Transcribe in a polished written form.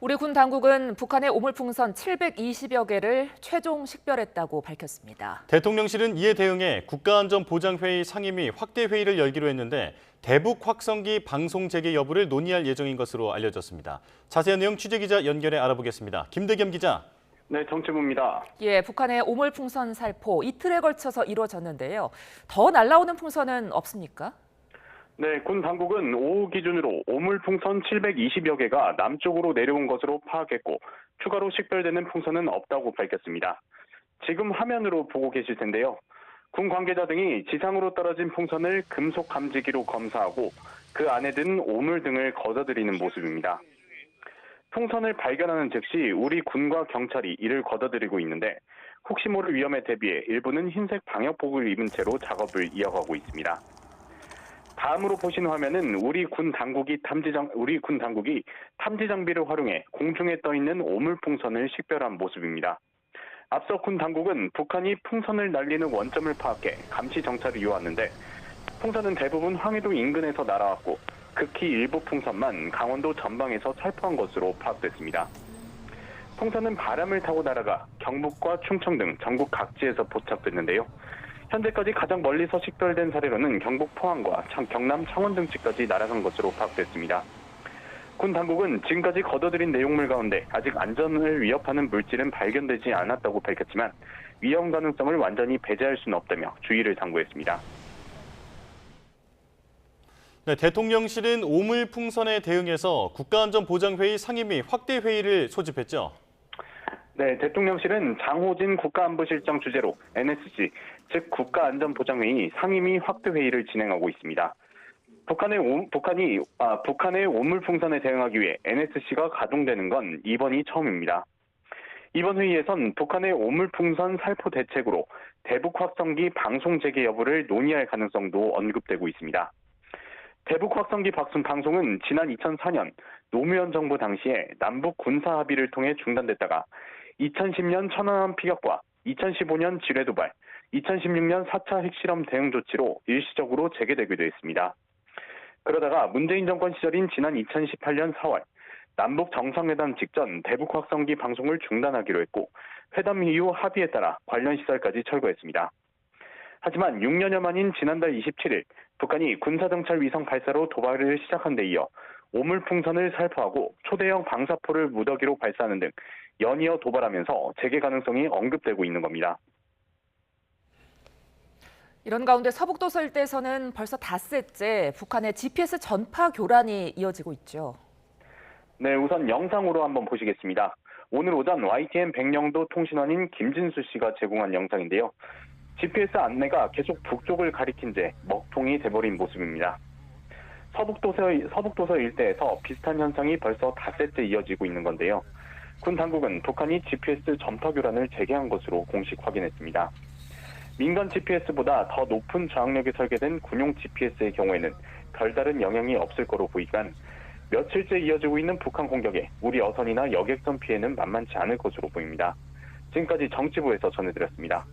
우리 군 당국은 북한의 오물풍선 720여 개를 최종 식별했다고 밝혔습니다. 대통령실은 이에 대응해 국가안전보장회의 상임위 확대회의를 열기로 했는데 대북 확성기 방송 재개 여부를 논의할 예정인 것으로 알려졌습니다. 자세한 내용 취재기자 연결해 알아보겠습니다. 김대겸 기자. 네, 정치부입니다. 북한의 오물풍선 살포 이틀에 걸쳐서 이루어졌는데요. 더 날아오는 풍선은 없습니까? 네, 군 당국은 오후 기준으로 오물풍선 720여 개가 남쪽으로 내려온 것으로 파악했고 추가로 식별되는 풍선은 없다고 밝혔습니다. 지금 화면으로 보고 계실 텐데요. 군 관계자 등이 지상으로 떨어진 풍선을 금속 감지기로 검사하고 그 안에 든 오물 등을 걷어들이는 모습입니다. 풍선을 발견하는 즉시 우리 군과 경찰이 이를 걷어들이고 있는데 혹시 모를 위험에 대비해 일부는 흰색 방역복을 입은 채로 작업을 이어가고 있습니다. 다음으로 보시는 화면은 우리 군 당국이 탐지 장비를 활용해 공중에 떠 있는 오물풍선을 식별한 모습입니다. 앞서 군 당국은 북한이 풍선을 날리는 원점을 파악해 감시 정찰을 이어왔는데 풍선은 대부분 황해도 인근에서 날아왔고 극히 일부 풍선만 강원도 전방에서 살포한 것으로 파악됐습니다. 풍선은 바람을 타고 날아가 경북과 충청 등 전국 각지에서 포착됐는데요. 현재까지 가장 멀리서 식별된 사례로는 경북 포항과 경남 창원 등지까지 날아간 것으로 파악됐습니다. 군 당국은 지금까지 걷어들인 내용물 가운데 아직 안전을 위협하는 물질은 발견되지 않았다고 밝혔지만 위험 가능성을 완전히 배제할 수는 없다며 주의를 당부했습니다. 네, 대통령실은 오물풍선에 대응해서 국가안전보장회의 상임위 확대회의를 소집했죠. 네, 대통령실은 장호진 국가안보실장 주재로 NSC, 즉 국가안전보장회의 상임위 확대회의를 진행하고 있습니다. 북한의 오물풍선에 대응하기 위해 NSC가 가동되는 건 이번이 처음입니다. 이번 회의에선 북한의 오물풍선 살포 대책으로 대북 확성기 방송 재개 여부를 논의할 가능성도 언급되고 있습니다. 대북 확성기 방송은 지난 2004년 노무현 정부 당시에 남북 군사 합의를 통해 중단됐다가 2010년 천안함 피격과 2015년 지뢰 도발, 2016년 4차 핵실험 대응 조치로 일시적으로 재개되기도 했습니다. 그러다가 문재인 정권 시절인 지난 2018년 4월 남북 정상회담 직전 대북 확성기 방송을 중단하기로 했고 회담 이후 합의에 따라 관련 시설까지 철거했습니다. 하지만 6년여 만인 지난달 27일 북한이 군사정찰 위성 발사로 도발을 시작한 데 이어 오물풍선을 살포하고 초대형 방사포를 무더기로 발사하는 등 연이어 도발하면서 재개 가능성이 언급되고 있는 겁니다. 이런 가운데 서북도서 일대에서는 벌써 닷새째 북한의 GPS 전파 교란이 이어지고 있죠. 네, 우선 영상으로 한번 보시겠습니다. 오늘 오전 YTN 백령도 통신원인 김진수 씨가 제공한 영상인데요. GPS 안내가 계속 북쪽을 가리킨 채 먹통이 돼버린 모습입니다. 서북도서 일대에서 비슷한 현상이 벌써 닷새째 이어지고 있는 건데요. 군 당국은 북한이 GPS 전파 교란을 재개한 것으로 공식 확인했습니다. 민간 GPS보다 더 높은 저항력이 설계된 군용 GPS의 경우에는 별다른 영향이 없을 거로 보이지만 며칠째 이어지고 있는 북한 공격에 우리 어선이나 여객선 피해는 만만치 않을 것으로 보입니다. 지금까지 정치부에서 전해드렸습니다.